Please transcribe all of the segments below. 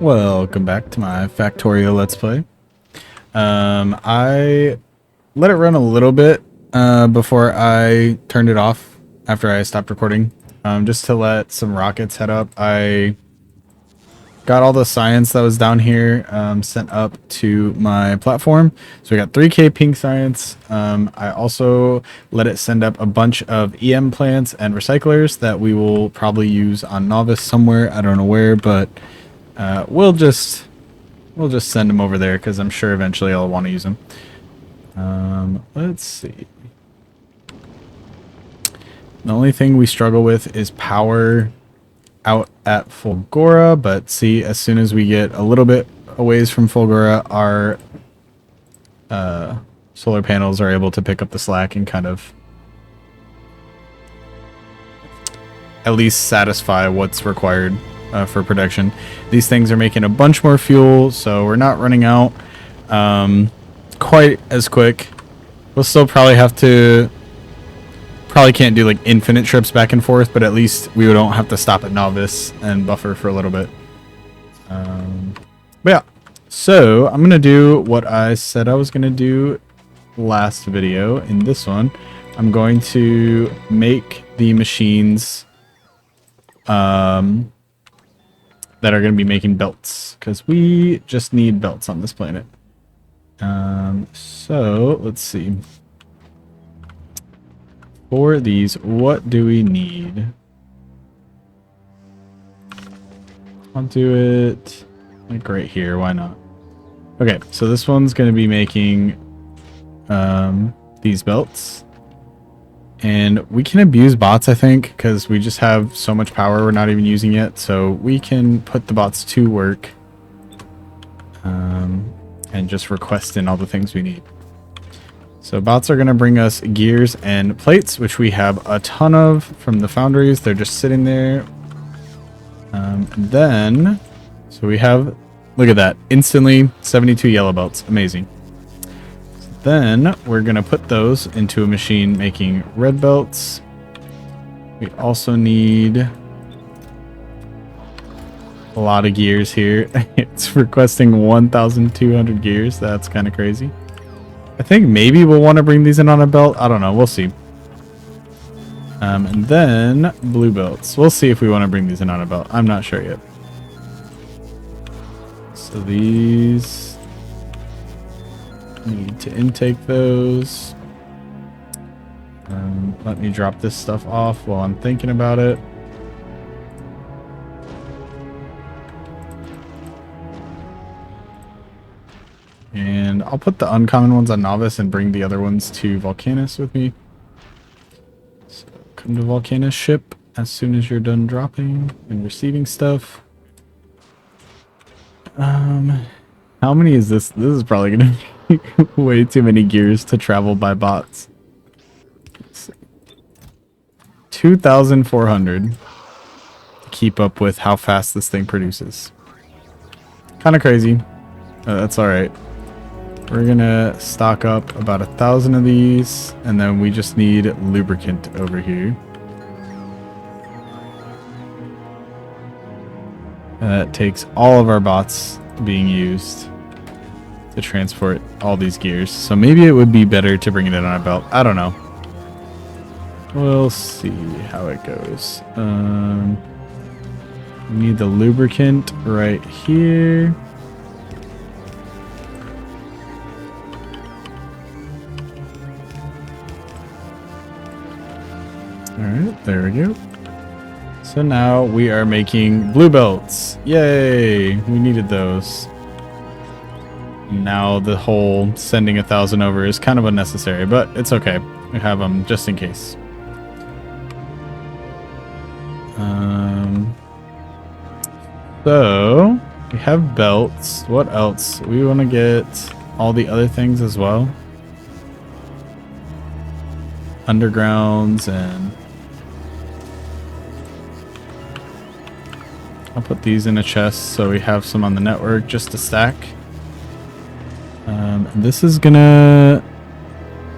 Welcome back to my Factorio Let's Play. I let it run a little bit before I turned it off after I stopped recording, just to let some rockets head up. I got all the science that was down here sent up to my platform. So we got 3K pink science. I also let it send up a bunch of EM plants and recyclers that we will probably use on Novice somewhere. I don't know where, but we'll just send them over there because I'm sure eventually I'll want to use them. Let's see. The only thing we struggle with is power out at Fulgora, but see, as soon as we get a little bit a ways from Fulgora, our solar panels are able to pick up the slack and kind of at least satisfy what's required for production. These things are making a bunch more fuel, so we're not running out quite as quick. We'll still probably have to can't do like infinite trips back and forth, but at least we don't have to stop at Novice and buffer for a little bit. But yeah, so I'm gonna do what I said I was gonna do last video. In this one, I'm going to make the machines that are going to be making belts, because we just need belts on this planet. So let's see. For these, what do we need? I'll do it like right here. Why not? Okay, so this one's going to be making these belts. And we can abuse bots, I think, because we just have so much power we're not even using it. So we can put the bots to work and just request in all the things we need. So bots are going to bring us gears and plates, which we have a ton of from the foundries. They're just sitting there. So we have, look at that, instantly 72 yellow belts. Amazing. Then we're going to put those into a machine making red belts. We also need a lot of gears here. It's requesting 1,200 gears. That's kind of crazy. I think maybe we'll want to bring these in on a belt. I don't know. We'll see. And then blue belts. We'll see if we want to bring these in on a belt. I'm not sure yet. So these need to intake those. Let me drop this stuff off while I'm thinking about it. And I'll put the uncommon ones on Novice and bring the other ones to Vulcanus with me. So come to Vulcanus ship as soon as you're done dropping and receiving stuff. How many is this? This is probably going to be way too many gears to travel by bots. 2,400 to keep up with how fast this thing produces. Kind of crazy. That's alright. We're gonna stock up about 1,000 of these, and then we just need lubricant over here. That takes all of our bots being used to transport all these gears. So maybe it would be better to bring it in on a belt. I don't know. We'll see how it goes. We need the lubricant right here. Alright, there we go. So now we are making blue belts. Yay! We needed those. Now the whole sending 1,000 over is kind of unnecessary, but it's okay. We have them just in case. So we have belts. What else? We want to get all the other things as well. Undergrounds, and I'll put these in a chest so we have some on the network just to stack. This is gonna...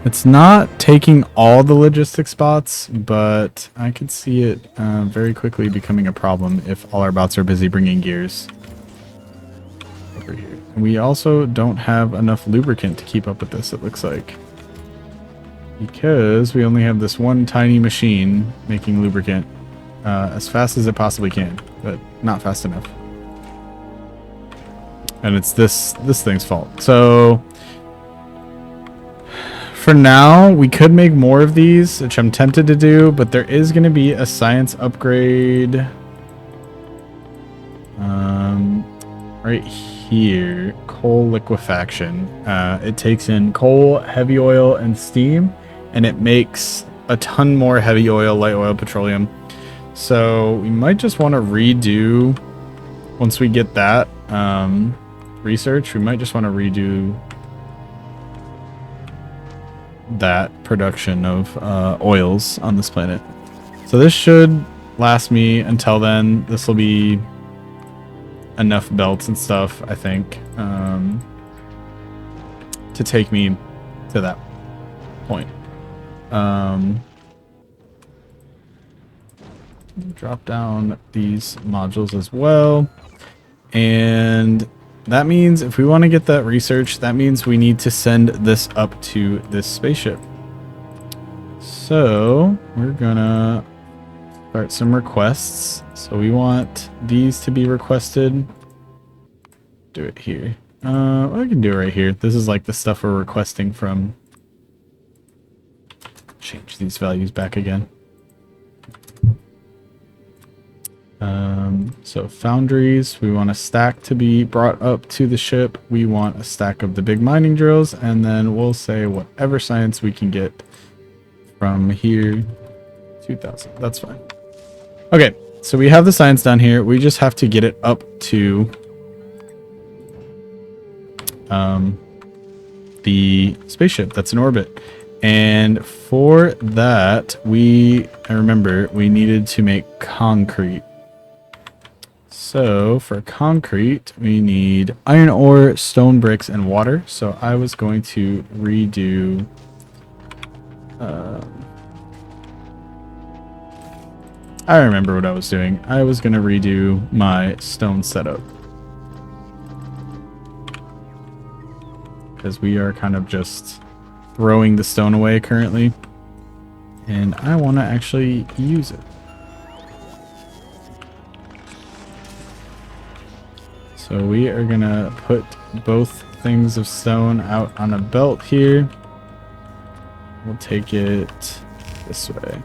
It's not taking all the logistics spots, but I could see it very quickly becoming a problem if all our bots are busy bringing gears. over here. And we also don't have enough lubricant to keep up with this, it looks like. Because we only have this one tiny machine making lubricant as fast as it possibly can, but not fast enough. And it's this thing's fault. So for now, we could make more of these, which I'm tempted to do, but there is going to be a science upgrade right here. Coal liquefaction. It takes in coal, heavy oil, and steam, and it makes a ton more heavy oil, light oil, petroleum. So we might just want to redo, once we get that research, we might just want to redo that production of oils on this planet. So this should last me until then. This will be enough belts and stuff, I think, to take me to that point. Drop down these modules as well. And that means if we want to get that research, that means we need to send this up to this spaceship. So we're gonna start some requests. So we want these to be requested. Do it here. Well, I can do it right here. This is like the stuff we're requesting from. Change these values back again. So foundries, we want a stack to be brought up to the ship. We want a stack of the big mining drills, and then we'll say whatever science we can get from here. 2000, that's fine. Okay, so we have the science down here. We just have to get it up to the spaceship that's in orbit. And for that, I remember we needed to make concrete. So for concrete, we need iron ore, stone bricks, and water. So I was going to redo I remember what I was doing. I was going to redo my stone setup, because we are kind of just throwing the stone away currently, and I want to actually use it. So we are gonna put both things of stone out on a belt here. We'll take it this way.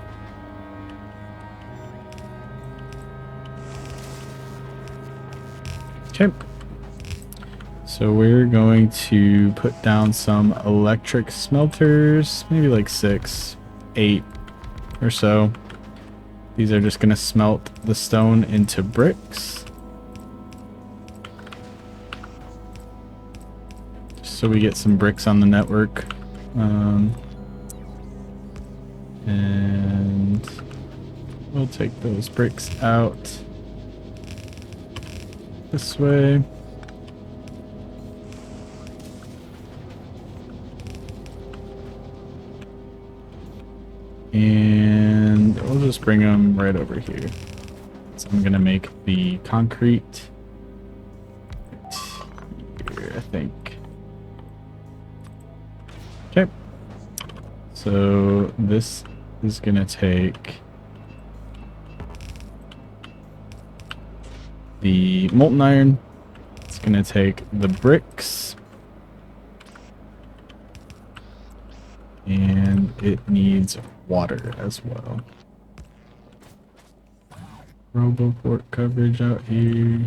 Okay. So we're going to put down some electric smelters, maybe like 6, 8 or so. These are just gonna smelt the stone into bricks. So we get some bricks on the network. And we'll take those bricks out this way. And we'll just bring them right over here. So I'm gonna make the concrete here, I think. Okay, so this is gonna take the molten iron. It's gonna take the bricks, and it needs water as well. Roboport coverage out here,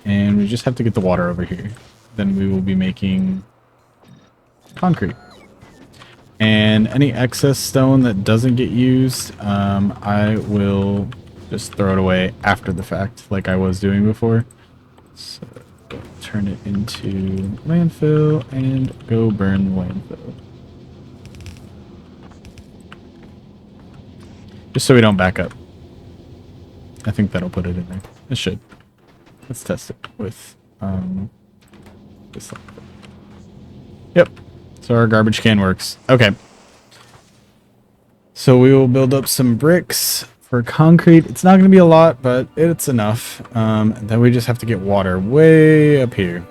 and we just have to get the water over here. Then we will be making concrete. And any excess stone that doesn't get used, I will just throw it away after the fact, like I was doing before. So turn it into landfill and go burn the landfill. Just so we don't back up. I think that'll put it in there. It should. Let's test it with this landfill. Yep. So our garbage can works. Okay. So we will build up some bricks For concrete, it's not going to be a lot, but it's enough. And then we just have to get water way up here.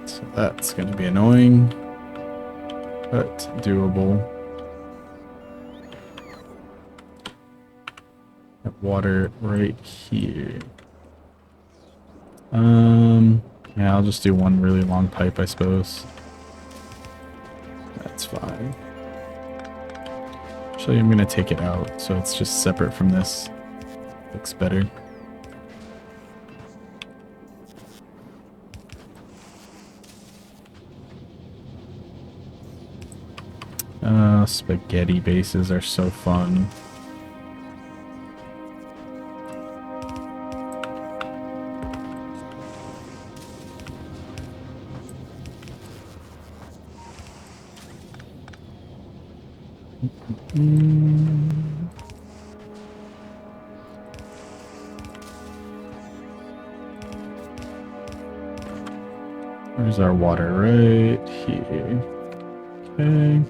So that's going to be annoying, but doable. Got water right here. Yeah, I'll just do one really long pipe, I suppose. That's fine. Actually, I'm going to take it out so it's just separate from this. Looks better. Spaghetti bases are so fun. Where's our water? Right here. Okay.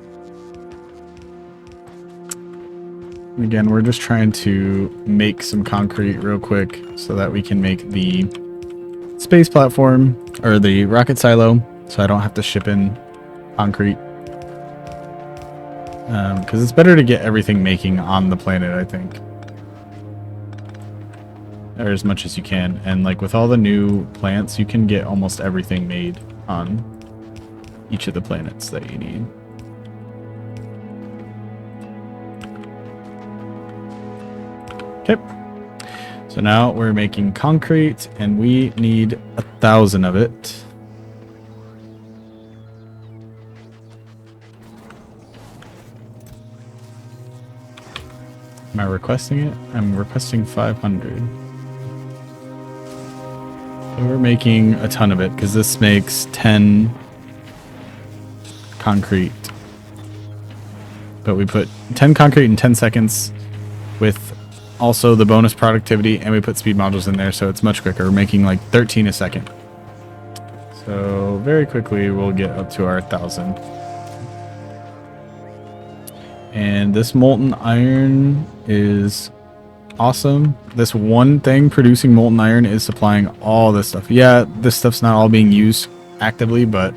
Again, we're just trying to make some concrete real quick so that we can make the space platform or the rocket silo so I don't have to ship in concrete. Because it's better to get everything making on the planet, I think. Or as much as you can. And like with all the new plants, you can get almost everything made on each of the planets that you need. Okay. So now we're making concrete and we need 1,000 of it. Am I requesting it? I'm requesting 500. So we're making a ton of it because this makes 10 concrete. But we put 10 concrete in 10 seconds with also the bonus productivity, and we put speed modules in there, so it's much quicker. We're making like 13 a second. So very quickly we'll get up to our 1,000. And this molten iron is awesome. This one thing producing molten iron is supplying all this stuff. Yeah, this stuff's not all being used actively, but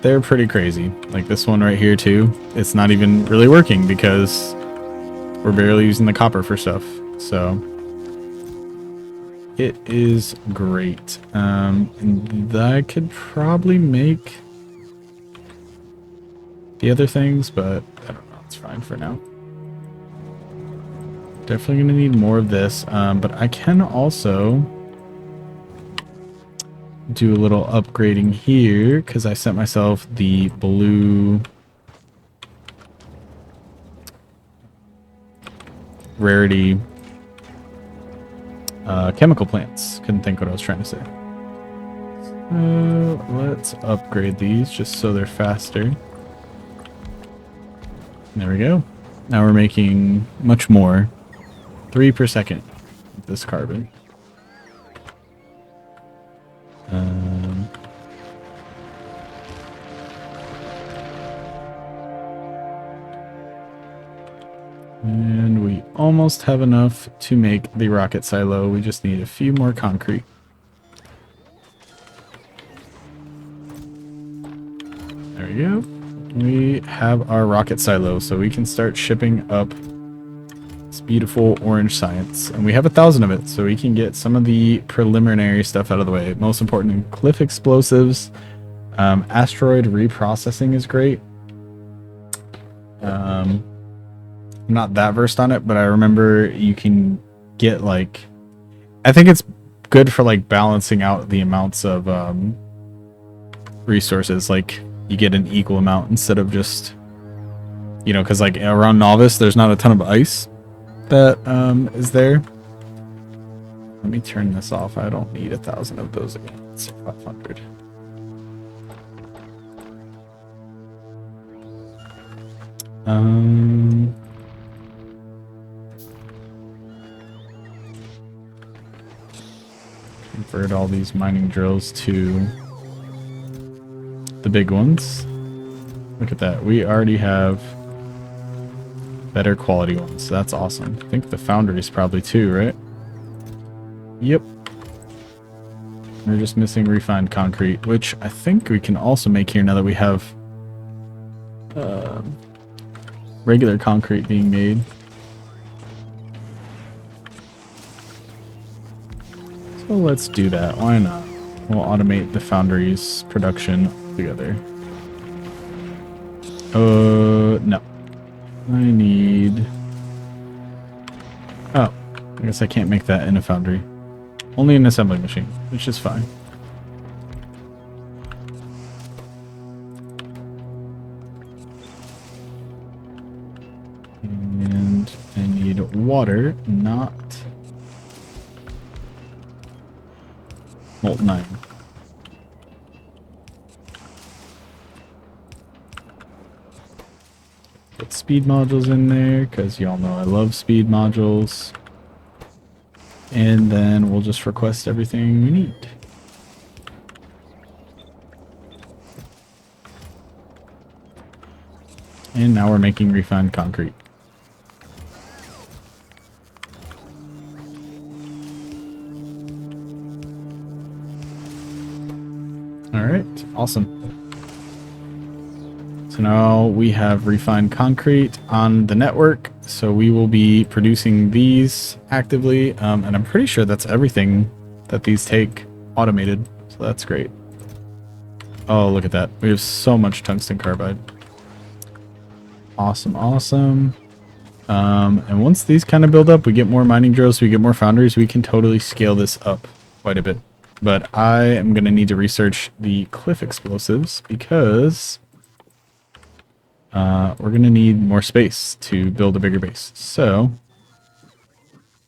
they're pretty crazy. Like this one right here too. It's not even really working because we're barely using the copper for stuff. So it is great. And I could probably make the other things, but I don't know. It's fine for now. Definitely going to need more of this, but I can also do a little upgrading here because I sent myself the blue rarity chemical plants. Couldn't think what I was trying to say. So let's upgrade these just so they're faster. There we go. Now we're making much more. 3 per second with this carbon. And we almost have enough to make the rocket silo. We just need a few more concrete. There we go. We have our rocket silo, so we can start shipping up this beautiful orange science. And we have 1,000 of it, so we can get some of the preliminary stuff out of the way. Most important, cliff explosives. Asteroid reprocessing is great. I'm not that versed on it, but I remember you can get like... I think it's good for like balancing out the amounts of resources. Like you get an equal amount instead of just... You know, because like around Novice, there's not a ton of ice that is there. Let me turn this off. I don't need 1,000 of those again. Let's say 500. Convert all these mining drills to the big ones. Look at that. We already have Better quality ones. That's awesome. I think the foundries probably too, right? Yep. We're just missing refined concrete, which I think we can also make here now that we have regular concrete being made. So let's do that. Why not? We'll automate the foundry's production together. No. I need... Oh, I guess I can't make that in a foundry. Only an assembly machine, which is fine. And I need water, not molten iron. Put speed modules in there, because y'all know I love speed modules. And then we'll just request everything we need. And now we're making refined concrete. Alright, awesome. So now we have refined concrete on the network, so we will be producing these actively, and I'm pretty sure that's everything that these take automated, so that's great. Oh, look at that. We have so much tungsten carbide. Awesome, awesome. And once these kind of build up, we get more mining drills, we get more foundries, we can totally scale this up quite a bit. But I am going to need to research the cliff explosives because we're going to need more space to build a bigger base. So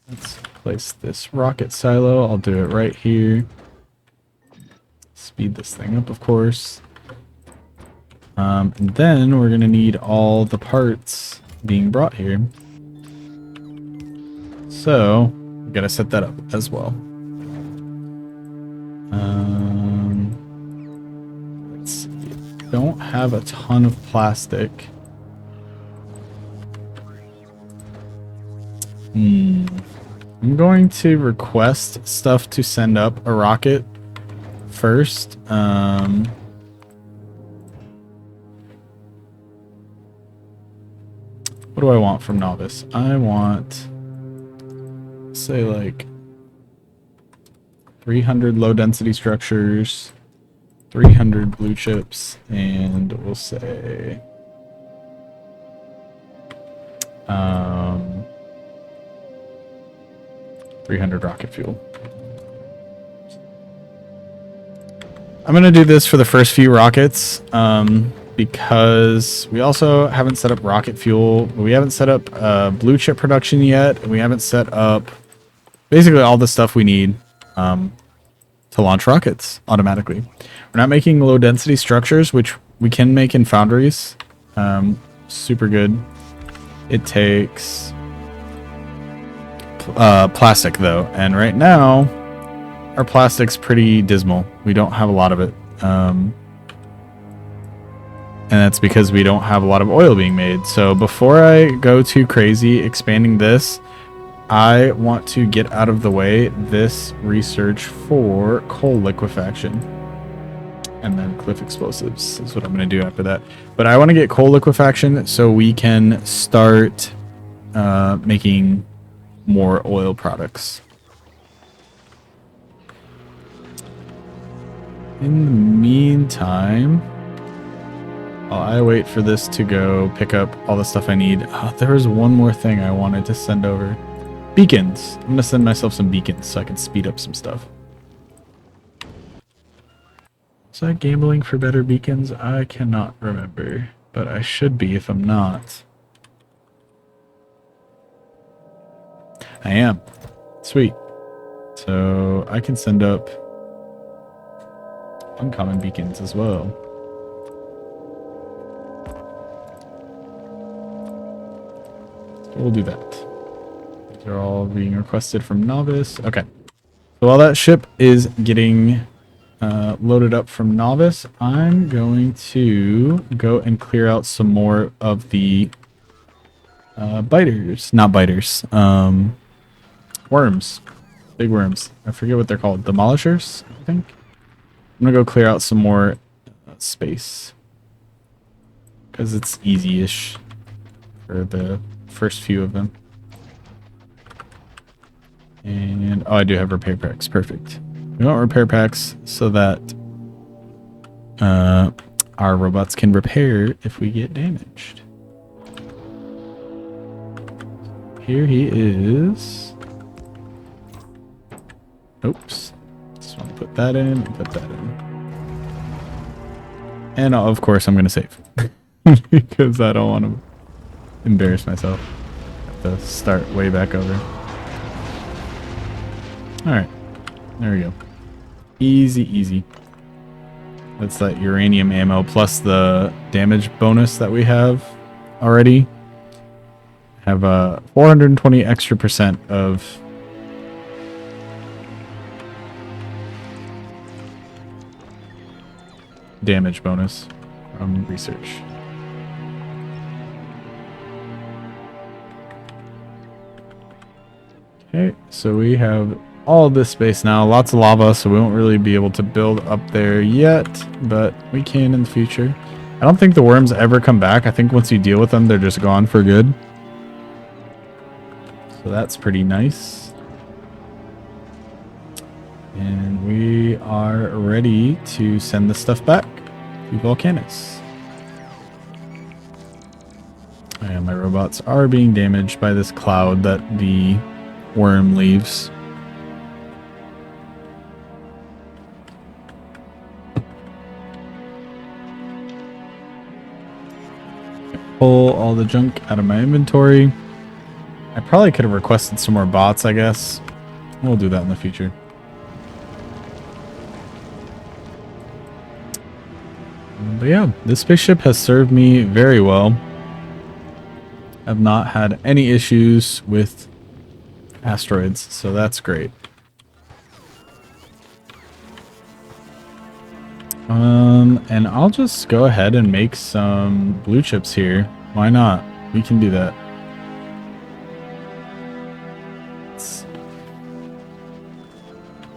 let's place this rocket silo. I'll do it right here. Speed this thing up, of course. And then we're going to need all the parts being brought here. So we got to set that up as well. Let's see. Don't have a ton of plastic. I'm going to request stuff to send up a rocket first. What do I want from Novice? I want, say, like 300 low density structures, 300 blue chips, and we'll say 300 rocket fuel. I'm gonna do this for the first few rockets because we also haven't set up rocket fuel. We haven't set up blue chip production yet. We haven't set up basically all the stuff we need to launch rockets automatically. We're not making low density structures, which we can make in foundries. Super good. It takes plastic though, and right now our plastic's pretty dismal. We don't have a lot of it. And that's because we don't have a lot of oil being made. So before I go too crazy expanding this, I want to get out of the way this research for coal liquefaction. And then cliff explosives is what I'm going to do after that. But I want to get coal liquefaction so we can start making more oil products. In the meantime, while I wait for this to go pick up all the stuff I need, there was one more thing I wanted to send over. Beacons. I'm going to send myself some beacons so I can speed up some stuff. Was I gambling for better beacons? I cannot remember, but I should be if I'm not. I am. Sweet. So I can send up uncommon beacons as well. So we'll do that. These are all being requested from Novice. Okay. So while that ship is getting loaded up from Novice, I'm going to go and clear out some more of the Biters, not biters. Worms, big worms. I forget what they're called. Demolishers, I think. I'm gonna go clear out some more space because it's easy-ish for the first few of them. And oh, I do have repair packs. Perfect. We want repair packs so that our robots can repair if we get damaged. Here he is. Oops. Just want to put that in and put that in. And of course I'm going to save. Because I don't want to embarrass myself. Have to start way back over. Alright. There we go. Easy, easy. That's that uranium ammo plus the damage bonus that we have already. Have 420 extra percent of damage bonus from research. Okay, so we have all of this space now. Lots of lava, so we won't really be able to build up there yet, but we can in the future. I don't think the worms ever come back. I think once you deal with them, they're just gone for good. So that's pretty nice. And we are ready to send the stuff back to Vulcanus. And my robots are being damaged by this cloud that the worm leaves. Pull all the junk out of my inventory. I probably could have requested some more bots, I guess. We'll do that in the future. But yeah, this spaceship has served me very well. I've not had any issues with asteroids, so that's great. And I'll just go ahead and make some blue chips here. Why not? We can do that.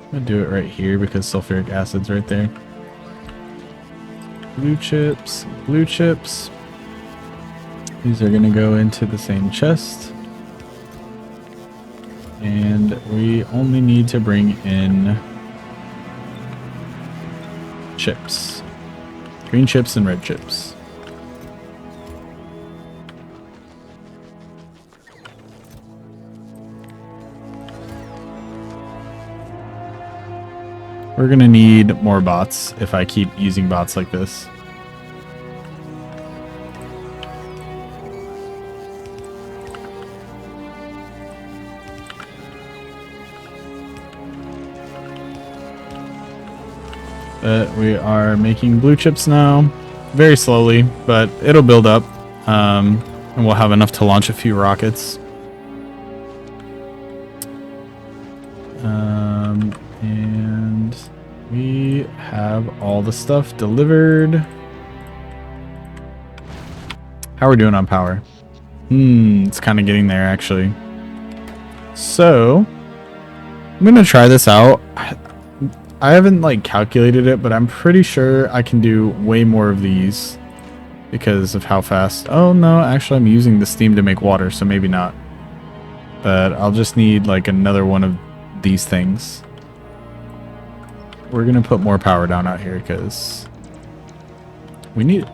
I'm gonna do it right here because sulfuric acid's right there. Blue chips, blue chips. These are gonna go into the same chest. And we only need to bring in chips. Green chips and red chips. We're gonna need more bots if I keep using bots like this. But we are making blue chips now, very slowly, but it'll build up, and we'll have enough to launch a few rockets. And we have all the stuff delivered. How are we doing on power? It's kind of getting there, actually. So, I'm going to try this out. I haven't, like, calculated it, but I'm pretty sure I can do way more of these because of how fast... Oh, no, actually, I'm using the steam to make water, so maybe not. But I'll just need, like, another one of these things. We're going to put more power down out here because we need it.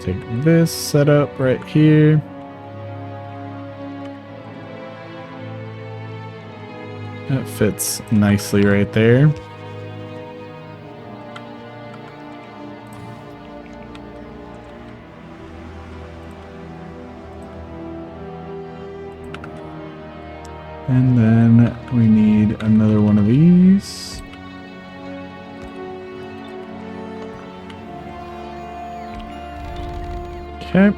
Take this setup right here. That fits nicely right there. And then we need another one of these. Okay.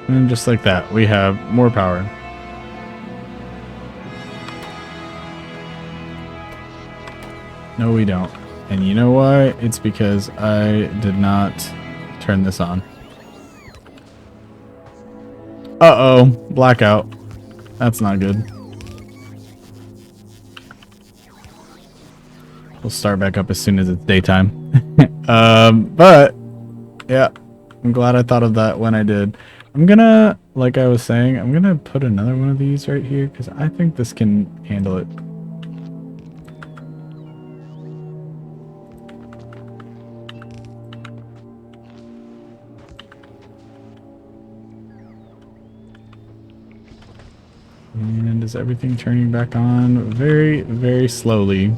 And just like that, we have more power. No, we don't. And you know why? It's because I did not turn this on. Uh-oh. Blackout. That's not good. We'll start back up as soon as it's daytime. But, yeah. I'm glad I thought of that when I did. I'm gonna, like I was saying, I'm gonna put another one of these right here because I think this can handle it. And is everything turning back on? Very, very slowly.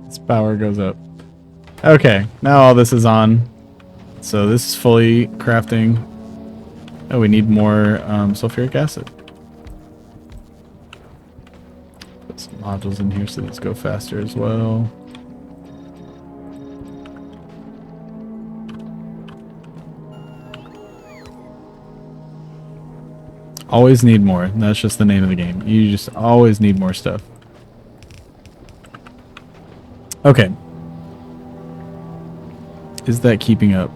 Its power goes up. Okay, now all this is on. So this is fully crafting. Oh, we need more sulfuric acid. Put some modules in here so these go faster as well. Always need more. That's just the name of the game. You just always need more stuff. Okay. Is that keeping up?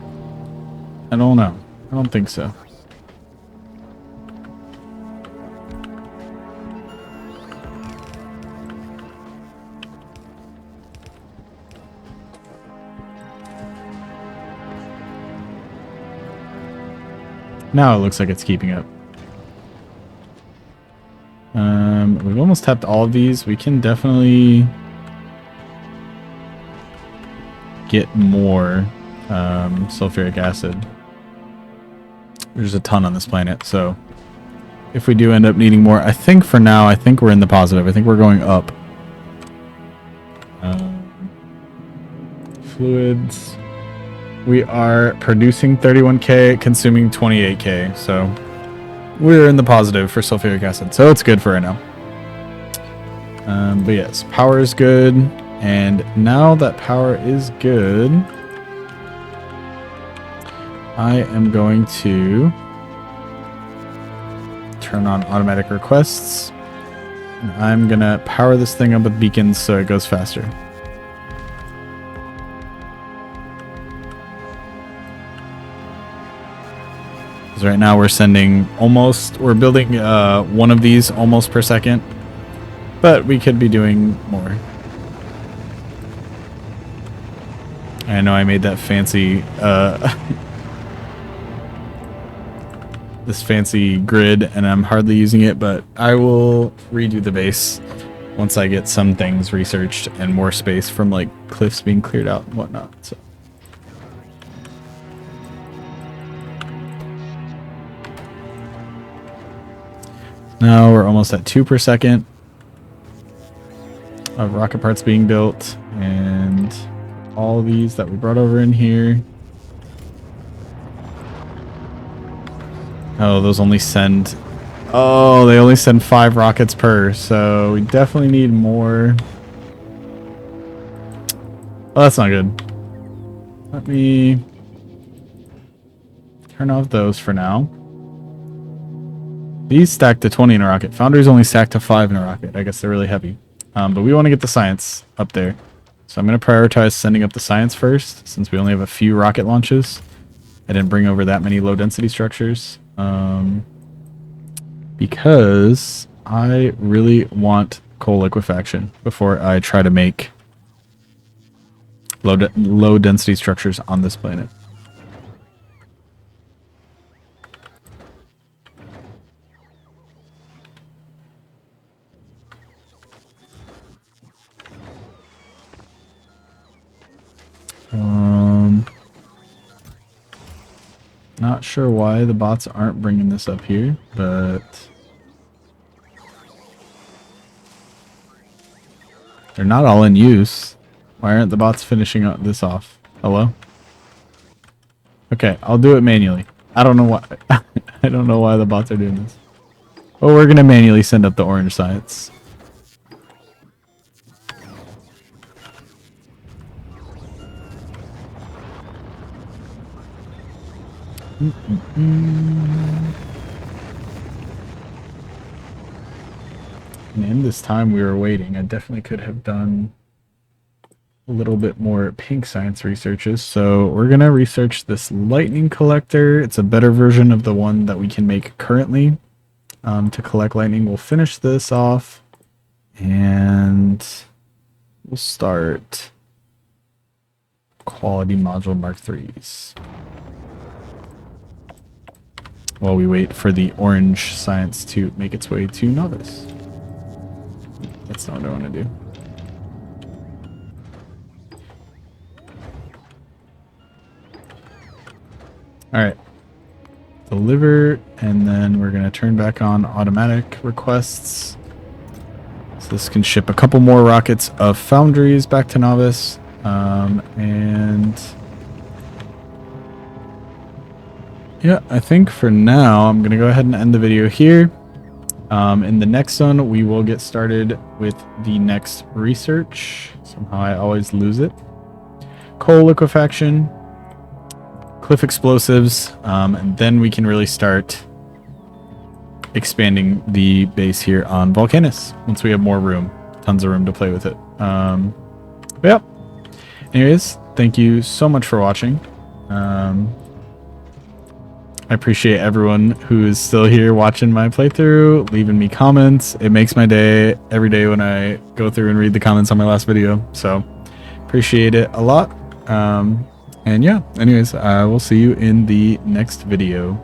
I don't know. I don't think so. Now it looks like it's keeping up. We've almost tapped all of these. We can definitely get more sulfuric acid. There's a ton on this planet, so if we do end up needing more, I think for now, I think we're in the positive. I think we're going up. Fluids. We are producing 31k, consuming 28k, so we're in the positive for sulfuric acid, so it's good for right now. But yes, power is good, and now that power is good, I am going to turn on automatic requests, and I'm gonna power this thing up with beacons so it goes faster. Because right now we're sending almost, we're building one of these almost per second, but we could be doing more. I know I made that fancy, this fancy grid, and I'm hardly using it, but I will redo the base once I get some things researched and more space from like cliffs being cleared out and whatnot. So. Now we're almost at 2 per second of rocket parts being built, and all these that we brought over in here. Oh, those only send... Oh, they only send 5 rockets per, so we definitely need more. Well, that's not good. Let me turn off those for now. These stack to 20 in a rocket. Foundries only stack to 5 in a rocket. I guess they're really heavy. But we want to get the science up there. So I'm going to prioritize sending up the science first, since we only have a few rocket launches. I didn't bring over that many low-density structures. Because I really want coal liquefaction before I try to make low-density structures on this planet. Not sure why the bots aren't bringing this up here, but they're not all in use. Why aren't the bots finishing this off? Hello? Okay, I'll do it manually. I don't know why. I don't know why the bots are doing this. Well, we're gonna manually send up the orange science. And in this time we were waiting, I definitely could have done a little bit more pink science researches. So we're going to research this lightning collector. It's a better version of the one that we can make currently to collect lightning. We'll finish this off and we'll start quality module Mark IIIs while we wait for the orange science to make its way to novice. That's not what I want to do. Alright. Deliver, and then we're going to turn back on automatic requests. So this can ship a couple more rockets of foundries back to novice. And yeah, I think for now I'm going to go ahead and end the video here. In the next one, we will get started with the next research. Somehow I always lose it. Coal liquefaction, cliff explosives, and then we can really start expanding the base here on Vulcanus once we have more room, tons of room to play with it. But yeah. Anyways, thank you so much for watching. I appreciate everyone who is still here watching my playthrough, leaving me comments. It makes my day every day when I go through and read the comments on my last video. So appreciate it a lot. And yeah, anyways, I will see you in the next video.